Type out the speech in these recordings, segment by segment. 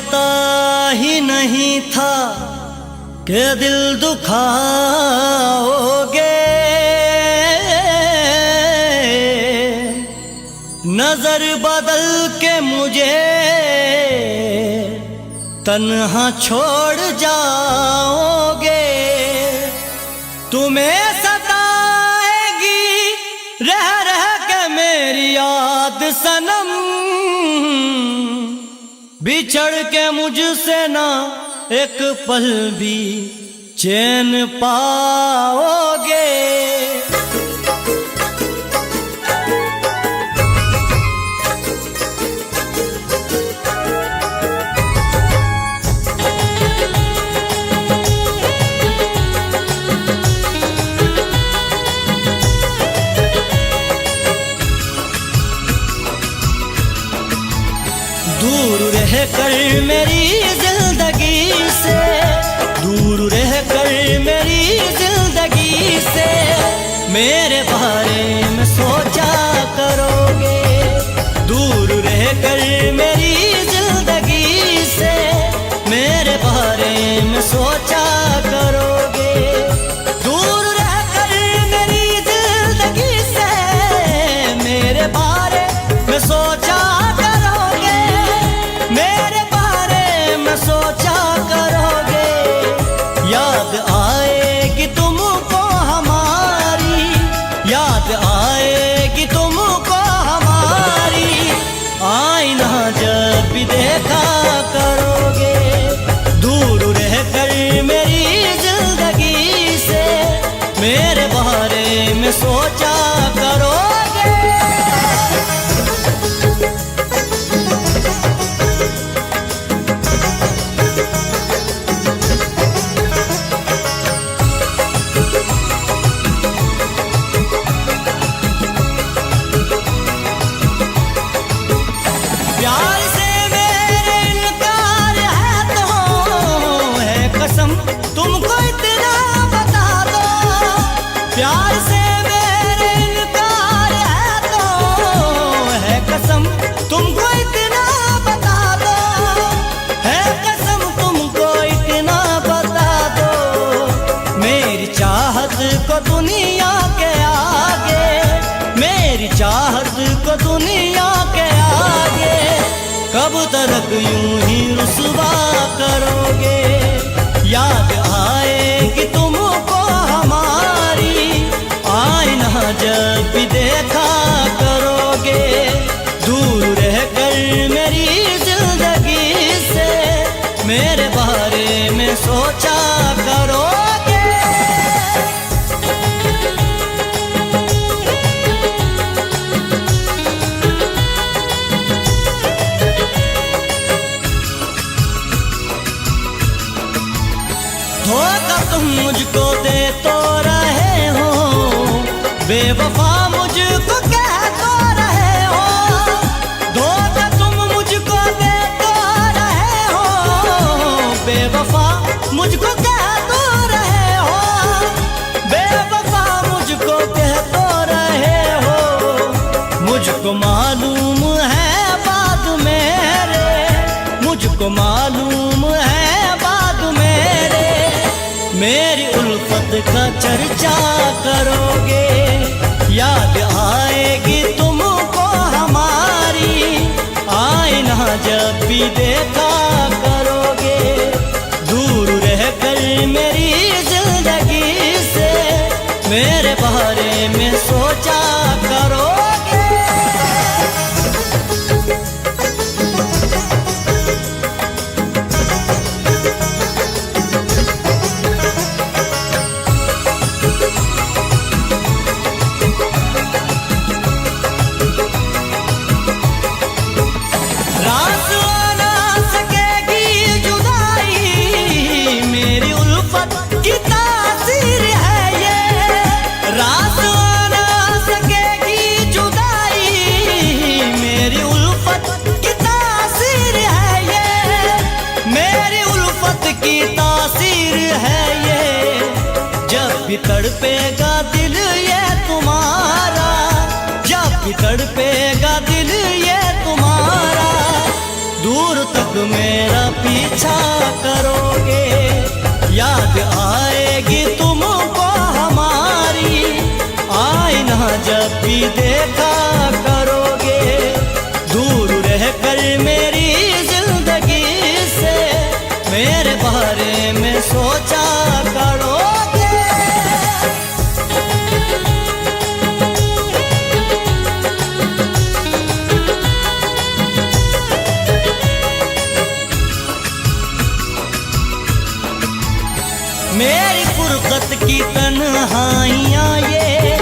पता ही नहीं था कि दिल दुखाओगे। नजर बदल के मुझे तन्हा छोड़ जाओगे। तुम्हें सताएगी रह रह के मेरी याद सनम। बिछड़ के मुझसे ना एक पल भी चैन पाओगे। दूर रह कर मेरी जिंदगी से, दूर रह कर मेरी जिंदगी से मेरे बारे में सोचा करोगे। दूर रह कर मेरी जिंदगी से मेरे बारे में सोचा करोगे। दूर रह कर मेरी जिंदगी से मेरे बारे में सोचा सोचा करोगे। याद आएगी तुमको हमारी, याद आएगी तुमको हमारी। आईना जब भी देखा करोगे। दूर रह कर मेरी जिंदगी से मेरे बारे में सोचा करोगे। प्यार से मेरे इनकार है तो है कसम तुमको इतना बता दो। प्यार से मेरे इनकार है तो है कसम तुमको इतना बता दो। है कसम तुमको इतना बता दो। मेरी चाहत को दुनिया के आगे, मेरी चाहत को दुनिया के आगे कब तक यूं ही रुसवा करोगे। याद आएगी तुमको हमारी। आईना जब भी देखा करोगे। दूर रह कर मेरी जिंदगी से मेरे बारे में सोचा करोगे। धोखा तुम मुझको दे तो रहे हो, बेवफा मुझको कह तो रहे हो। धोखा तुम मुझको दे तो रहे हो, बेवफा मुझको कह तो रहे हो। बेवफा मुझको कह तो रहे हो। मुझको मालूम है बात मेरे, मुझको मालूम है बात मेरे। मेरी उल्फत का चर्चा करोगे। याद आएगी तुमको हमारी। आईना जब भी देखा करोगे। दूर रह कर मेरी जिंदगी से मेरे बारे में सोचा करोगे। भी तड़पेगा दिल ये तुम्हारा, जब भी तड़पेगा दिल ये तुम्हारा, दूर तक मेरा पीछा करोगे। याद आएगी तुमको हमारी, आईना जब भी देखा करोगे। दूर रहकर मेरी जिंदगी से मेरे बारे में सोचा करोगे। मेरी फुर्सत की तन्हाइयाँ ये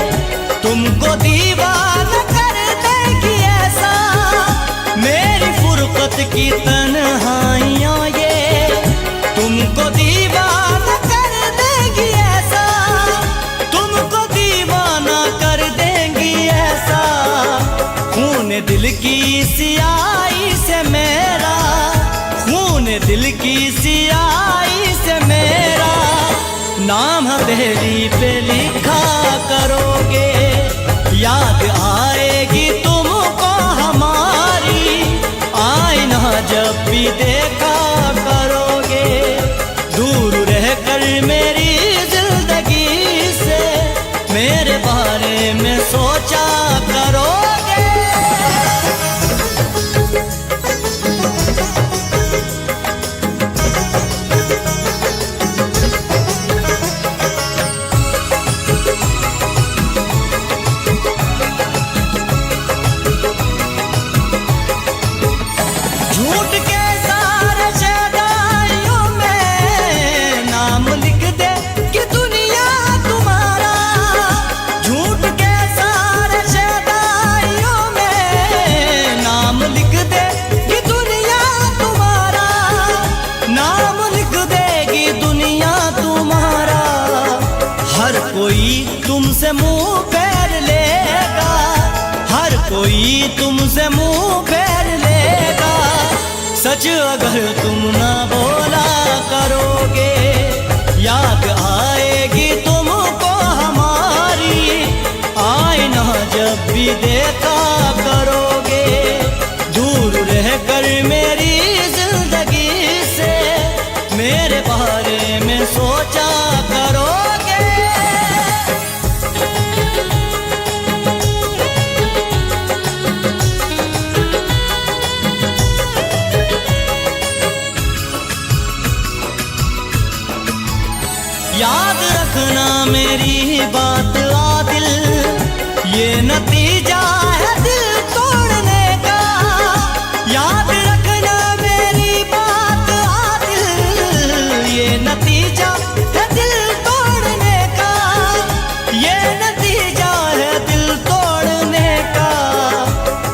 तुमको दीवाना कर देगी ऐसा। मेरी फुर्सत की तन्हाइयाँ ये तुमको दीवाना कर देगी ऐसा। तुमको दीवाना कर देंगी ऐसा। खून दिल की सियाही से मेरा, खून दिल की सियाही से मेरा नाम हथेली पे लिखा करोगे। याद आएगी तुमको हमारी, आईना जब भी देखा करोगे। दूर रहकर मेरी जिंदगी से मेरे बारे में सोचा करोगे। झूठ के सारे शहदाइयों में नाम लिख दे कि दुनिया तुम्हारा। झूठ के सारे शहदाइयों में नाम लिख दे कि दुनिया तुम्हारा। नाम लिख देगी दुनिया तुम्हारा। हर कोई तुमसे मुंह फेर लेगा, हर कोई तुमसे मुंह फेर लेगा। सच अगर तुम ना बोला करोगे। याद आएगी तुमको हमारी, आईना जब भी देखा करोगे। दूर रहकर मेरी जिंदगी से मेरे बारे में सोचा करोगे। याद रखना मेरी बात आदिल, ये नतीजा है दिल तोड़ने का। याद रखना मेरी बात आदिल, ये नतीजा है दिल तोड़ने का। ये नतीजा है दिल तोड़ने का।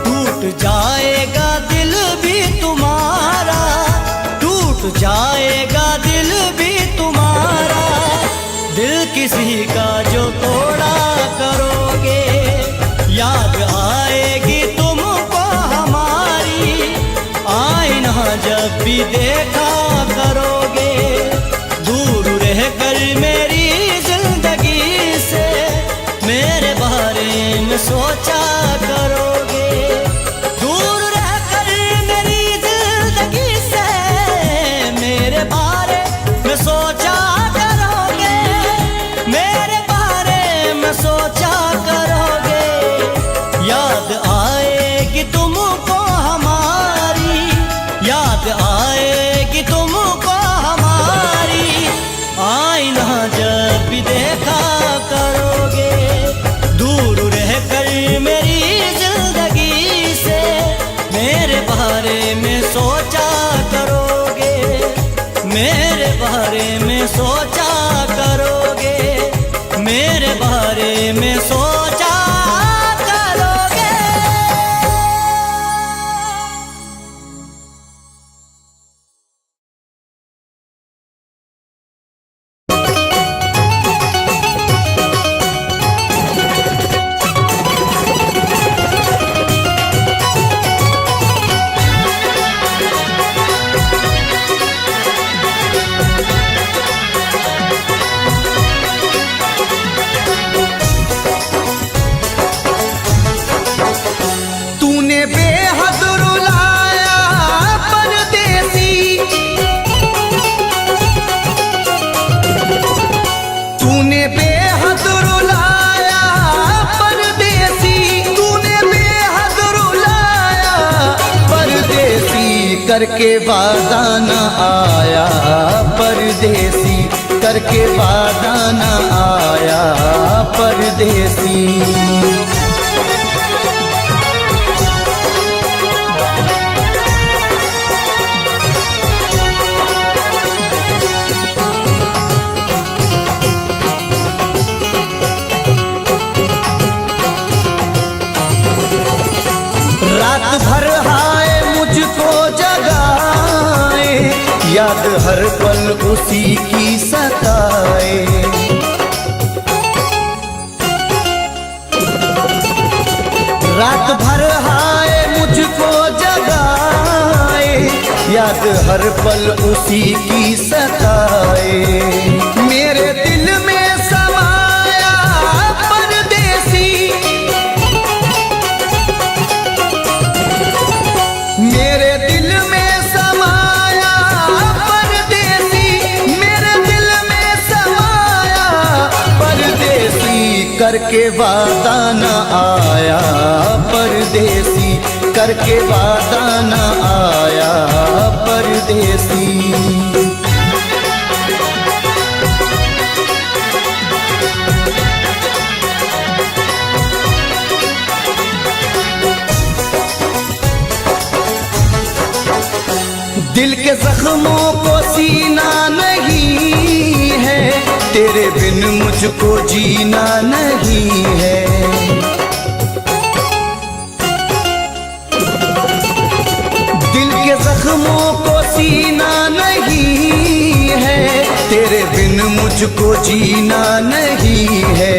टूट जाएगा दिल भी तुम्हारा, टूट जाएगा दिल भी तुम्हारा। दिल किसी का जो तोड़ा करोगे। याद आएगी तुमको हमारी, आईना जब भी देखा करोगे। दूर रहकर मेरी जिंदगी से मेरे बारे में सोचा करोगे। दूर रहकर मेरी जिंदगी से मेरे बारे में सोचा करोगे। मेरे करके वादा न आया परदेसी, करके वादा न आया परदेसी। रात भर हाय मुझको जगाए, याद हर पल उसी की सताए। रात भर हाय मुझको जगाए, याद हर पल उसी की सताए। मेरे दिल में समाया परदेसी, मेरे दिल में समाया परदेसी, मेरे दिल में समाया परदेसी। करके वादा न आया परदेसी, करके वादा न आया परदेसी। दिल के जख्मों को सीना नहीं है, तेरे बिन मुझको जीना नहीं है। दिल के जख्मों को सीना नहीं है, तेरे बिन मुझको जीना नहीं है।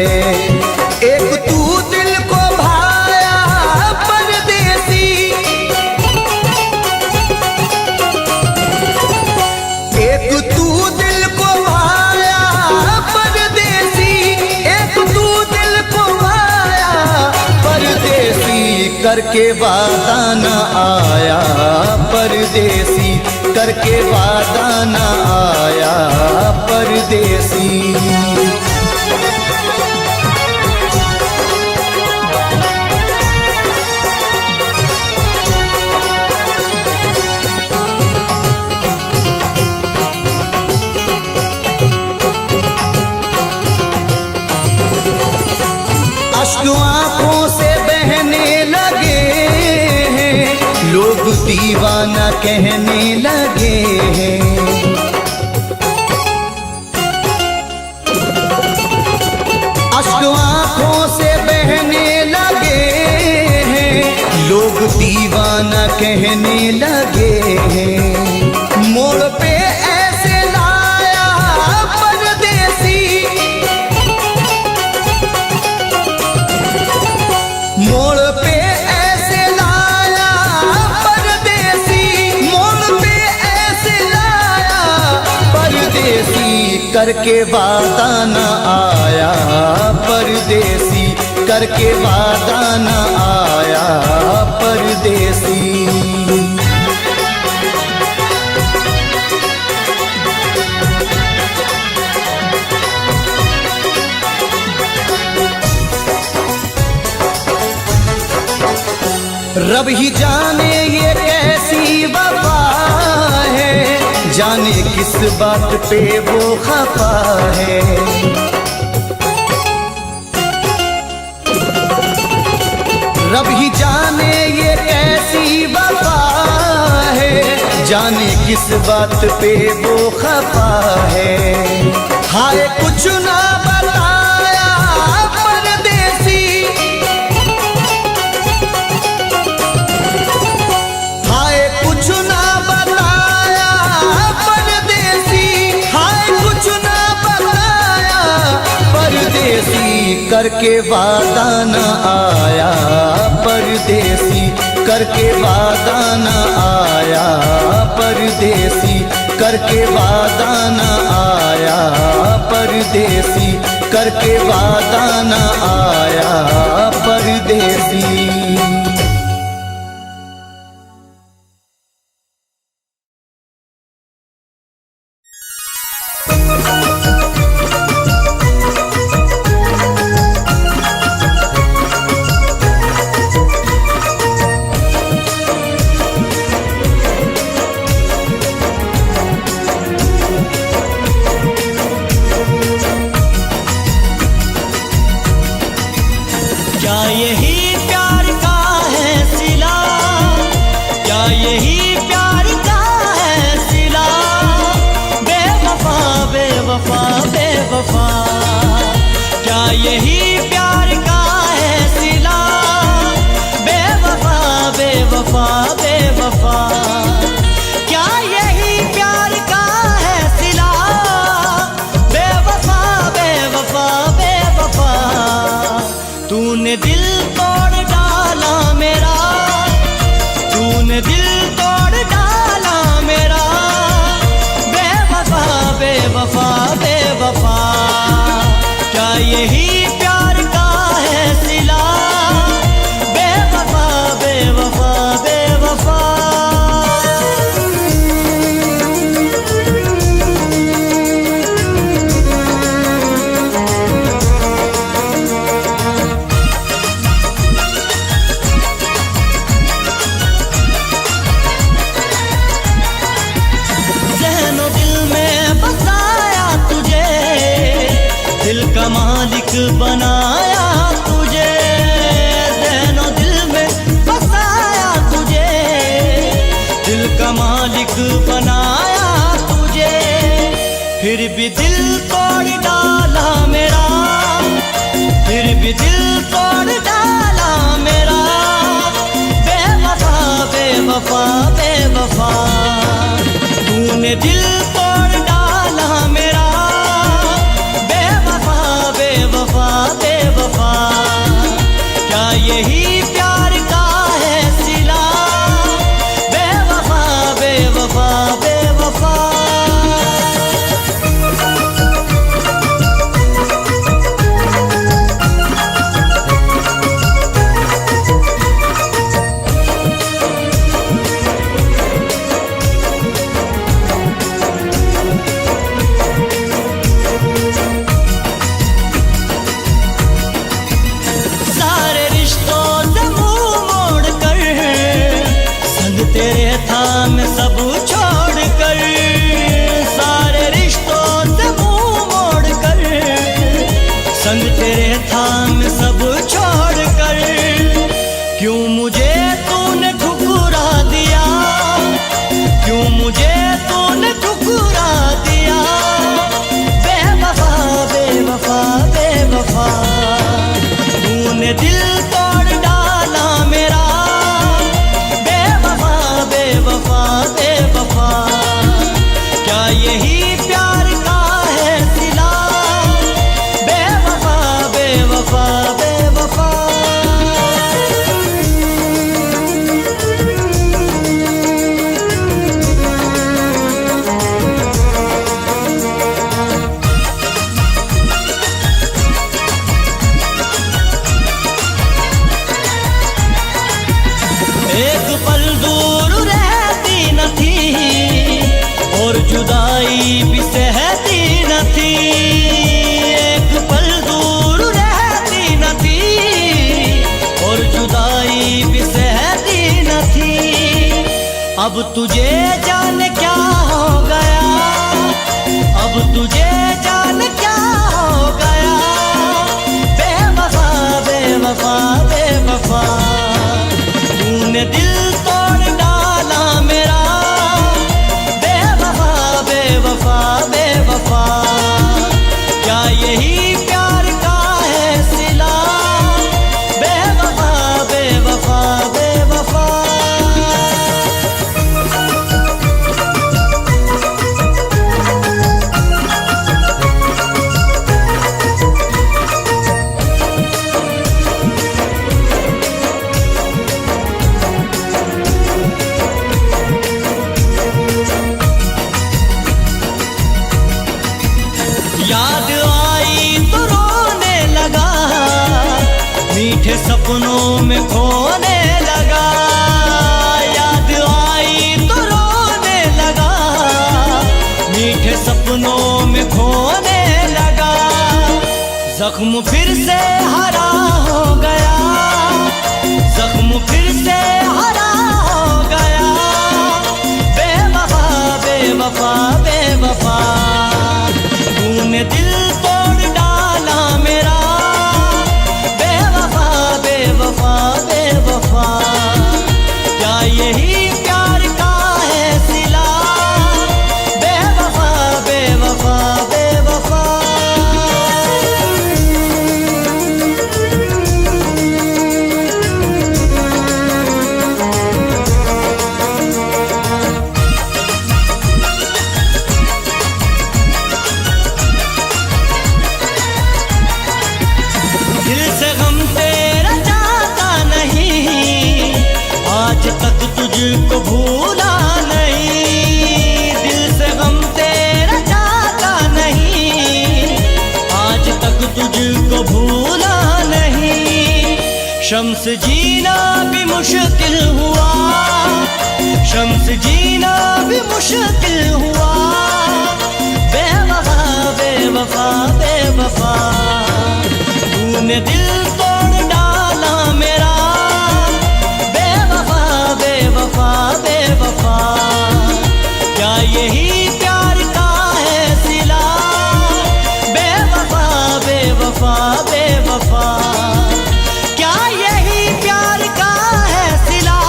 एक तू दिल को भाया परदेसी, एक तू दिल को भाया परदेसी, एक तू दिल को भाया परदेसी। करके वादा न आया परदेसी, करके वादा न आया परदेसी। अश्क आंखों से बहने लगे हैं, लोग दीवाना कहने लगे हैं। अश्क आंखों से बहने लगे हैं, लोग दीवाना कहने लगे हैं। मोड़ पे ऐसे लाया परदेसी, मोड़ पे ऐसे लाया परदेसी, मोड़ पे ऐसे लाया परदेसी। करके वादा न आया परदेसी, करके वादा न आया परदेसी। रब ही जाने ये कैसी वफा है, जाने किस बात पे वो खफा है। रब ही जाने ये कैसी वफा है, जाने किस बात पे वो खफा है। हाय कुछ ना बताया परदेसी, हाय कुछ ना बताया परदेसी, हाय कुछ ना बताया परदेसी। करके वादा न आया परदेसी, करके वादा न आया परदेसी, करके वादा न आया परदेसी, करके वादा न आया परदेसी। बेवफा, क्या यही प्यार का है सिला? बेवफा बेवफा बेवफा, क्या यही प्यार का है सिला? बेवफा बेवफा बेवफा, तूने दिल तोड़ डाला मेरा, तूने दिल तोड़ डाला मेरा। बेवफा बेवफा बेवफा, क्या यही प्यार का है सिला? बेवफा बेवफा बेवफा। दिल का मालिक बनाया तुझे, ज़हनो दिल में बसाया तुझे, दिल का मालिक बनाया तुझे। फिर भी दिल तोड़ डाला मेरा, फिर भी दिल तोड़ डाला मेरा। बेवफा बेवफा बेवफा, तूने दिल तोड़ डाला मेरा। बेवफा बेवफा, क्या यही प्यार का है सिला? बेवफा बेवफा बेवफा। तेरे था मैं सब छोड़ कर, सारे रिश्तों से मुंह मोड़ कर। संग तेरे था मैं सब छोड़ कर, क्यों मुझे तूने ठुकरा दिया? क्यों मुझे तूने ठुकरा दिया? बेवफा बेवफा बेवफा, तूने दिल तोड़ डाला मेरा। बेवफा बेवफा, क्या यही प्यार का है सिला? बेवफा बेवफा बेवफा। एक पल दूर रहती न थी और जुदाई भी सहती न थी। एक पल दूर रहती न थी और जुदाई भी सहती न थी। अब तुझे जाने क्या हो गया, अब तुझे जाने क्या हो गया। बेवफा बेवफा बेवफा, तूने दिल तोड़ डाला मेरा। बेवफा बेवफा बेवफा, क्या यही प्यार का है सिला? बेवफा बेवफा बेवफा। याद आई तो रोने लगा, मीठे सपनों में खोने लगा। याद आई तो रोने लगा, मीठे सपनों में खोने लगा। जख्म फिर से हरा हो गया, जख्म फिर से हरा हो गया। बेवफा बेवफा बेवफा, तूने दिल तोड़ डाला मेरा। बेवफा बेवफा बेवफा, क्या यही प्यार का है सिला? बेवफा बेवफा बेवफा। तुझको भूला नहीं, दिल से गम तेरा जाता नहीं, आज तक तुझको भूला नहीं। शम्स जीना भी मुश्किल हुआ, शम्स जीना भी मुश्किल हुआ, बेवफा बेवफा बेवफा, तूने दिल तोड़ डाला मेरा, बेवफा बेवफा बेवफा। क्या यही प्यार का है सिला, बेवफा बेवफा बेवफा, क्या यही प्यार का है सिला,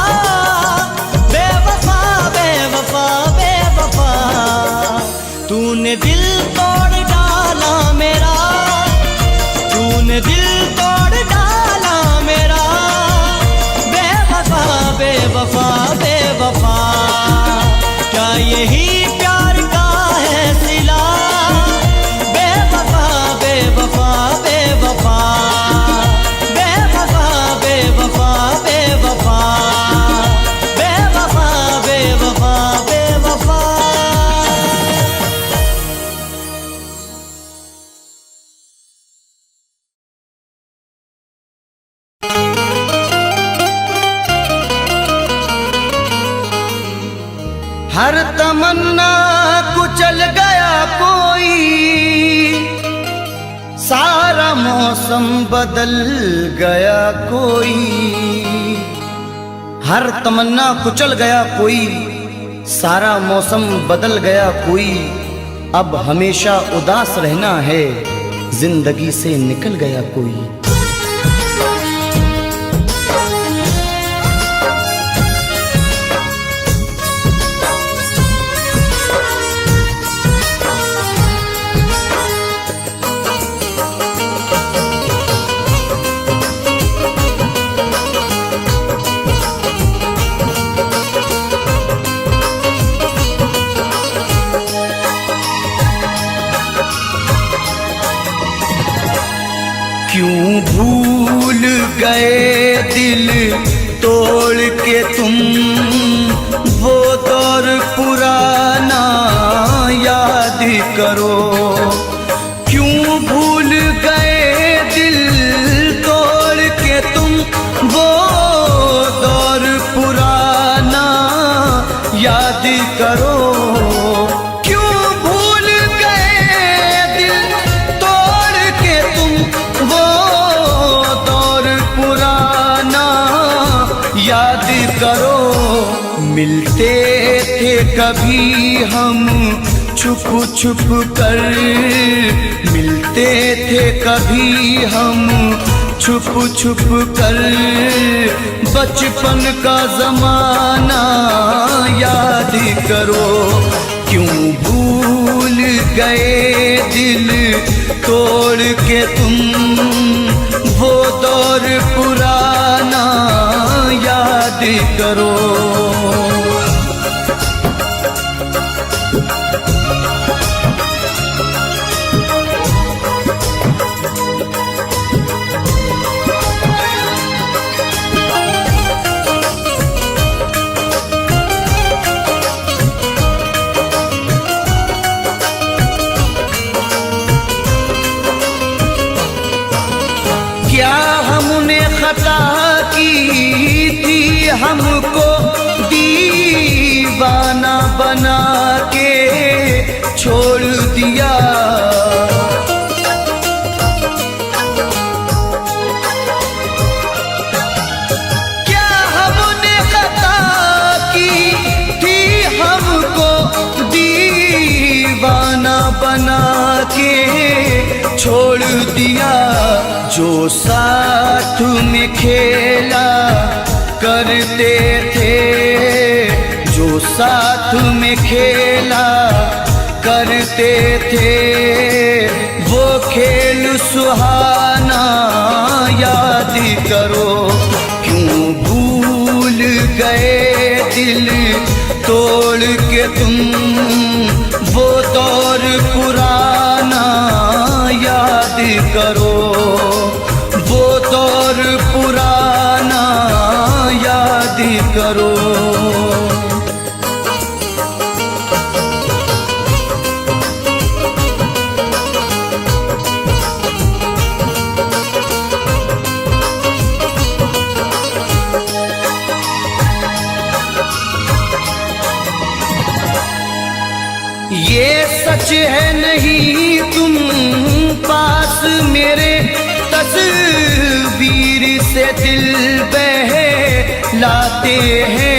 बेवफा बेवफा बेवफा। तूने दिल तोड़ डाला मेरा, तूने दिल तोड़ डाला मेरा, बेवफा बेवफा बेवफा। क्या यही प्यार का है सिला, बेवफा बेवफा बेवफा, बेवफा बेवफा बेवफा, बेवफा बेवफा बेवफा। हर तमन्ना कुचल गया कोई, सारा मौसम बदल गया कोई। हर तमन्ना कुचल गया कोई, सारा मौसम बदल गया कोई। अब हमेशा उदास रहना है, जिंदगी से निकल गया कोई। क्यों भूल गए दिल तोड़ के तुम, वो दौर पुराना याद करो। क्यों भूल गए दिल तोड़ के तुम, वो दौर पुराना याद करो। याद करो मिलते थे कभी हम छुप छुप कर, मिलते थे कभी हम छुप छुप कर। बचपन का जमाना याद करो, क्यों भूल गए दिल तोड़ के तुम, वो दौर पुराना याद करो। क्या हमने खता की थी, हमको दीवाना बना के छोड़ दिया। क्या हमने खता की थी, हमको दीवाना बना के छोड़ दिया। जो साथ में खेला करते थे, जो साथ में खेला करते थे, वो खेल सुहाना याद करो। क्यों भूल गए दिल तोड़ के तुम, वो दौर पुराना याद करो, वो दौर पुराना याद करो। है नहीं तुम पास मेरे, तस्वीर से दिल बहलाते हैं।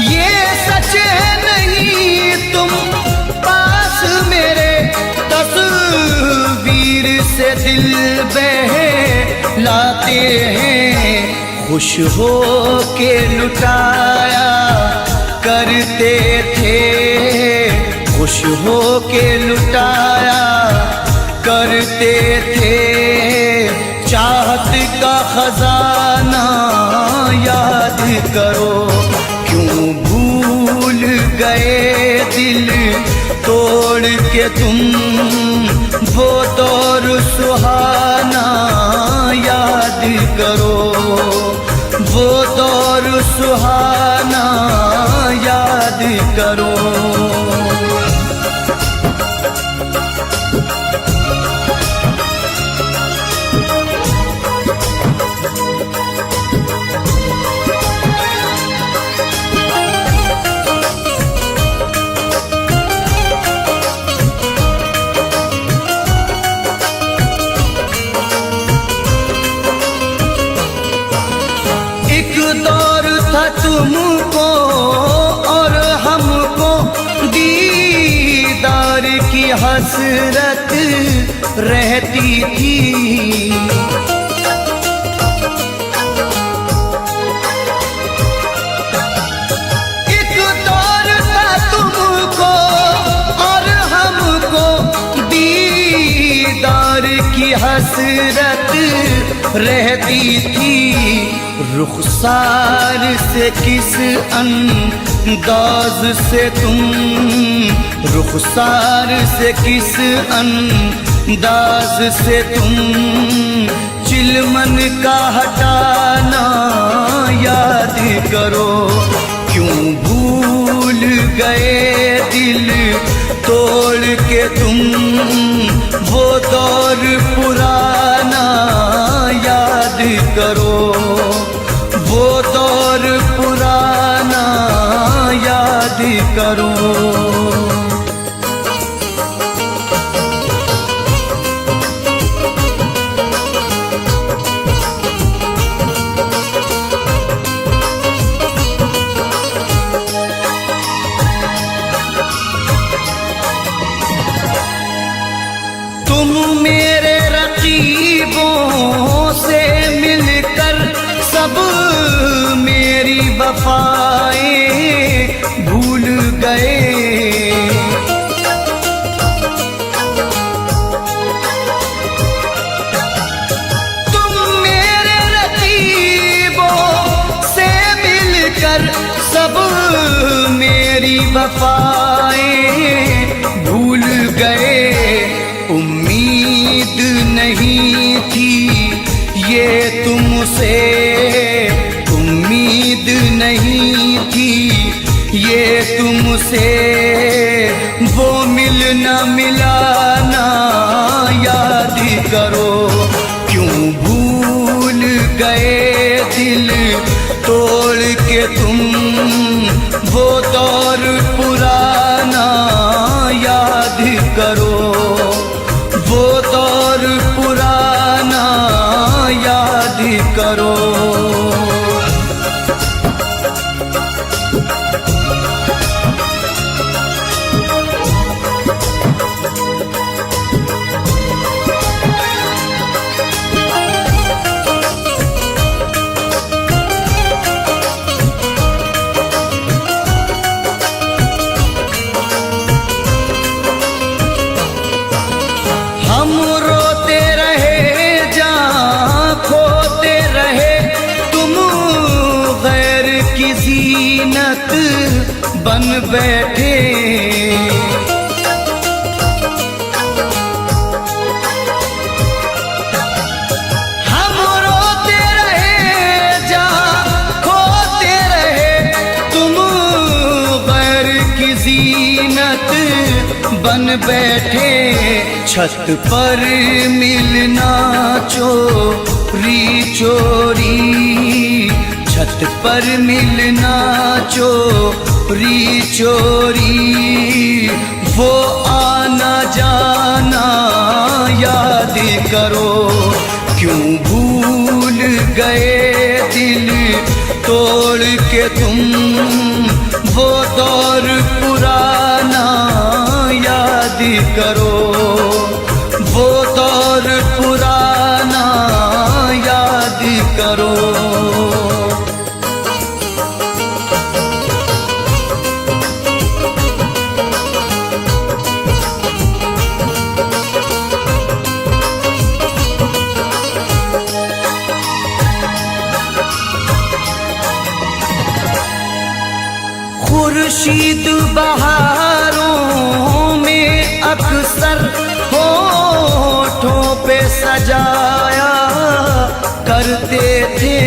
ये सच है नहीं तुम पास मेरे, तस्वीर से दिल बहलाते हैं। खुश हो के लुटाया करते थे, खुश हो के लुटाया करते थे। चाहत का खजाना याद करो, क्यों भूल गए दिल तोड़ के तुम वो दौर सुहाना याद करो, वो दौर सुहाना याद करो। तुमको और हमको दीदार की हसरत रहती थी। एक दौर था तुमको और हमको दीदार की हसरत रहती थी। रुखसार से किस अंदाज से तुम, रुखसार से किस अंदाज से तुम चिलमन का हटाना याद करो। क्यों भूल गए दिल तोड़ के तुम वो दौर पुराना याद करो, वो दौर पुराना याद करो। तुम मेरे रकीबों से मिलकर सब मेरी वफाएं भूल गए। तुम मेरे रकीबों से मिलकर सब मेरी वफाएं भूल गए। उम्मीद नहीं थी ये तुमसे, उम्मीद नहीं थी ये तुमसे, वो मिलना मिलाना याद करो। क्यों भूल गए दिल तोड़ के तुम वो दौर पुराना याद करो, वो दौर पुराना याद करो। हम रोते रहे जहाँ खोते रहे, तुम गैर की जीनत बन बैठे। हम रोते रहे जहाँ खोते रहे, तुम गैर की जीनत बन बैठे। छत पर मिलना चोरी चोरी, छत पर मिलना चोरी चोरी, वो आना जाना याद करो। क्यों भूल गए दिल तोड़ के तुम, वो दौर पुराना याद करो, वो दौर पुराना याद करो। खुर्शीद बहारों में अक्सर होठों पे सजाया करते थे।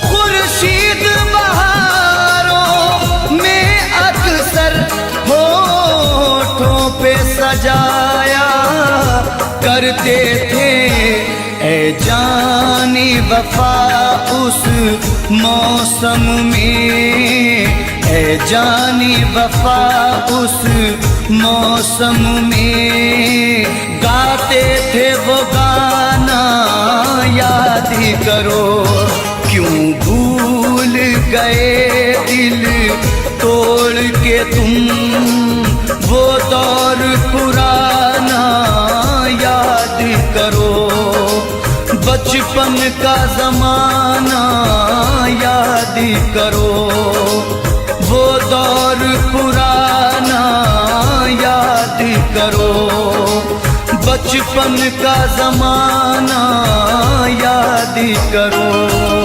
खुर्शीद बहारों में अक्सर होठों पे सजाया करते थे। ऐ जानी वफा उस मौसम में, ऐ जानी वफा उस मौसम में, गाते थे वो गाना याद करो। क्यों भूल गए दिल तोड़ के तुम, वो दौर पुराना याद करो। बचपन का ज़माना याद करो, वो दौर पुराना याद करो। बचपन का ज़माना याद करो।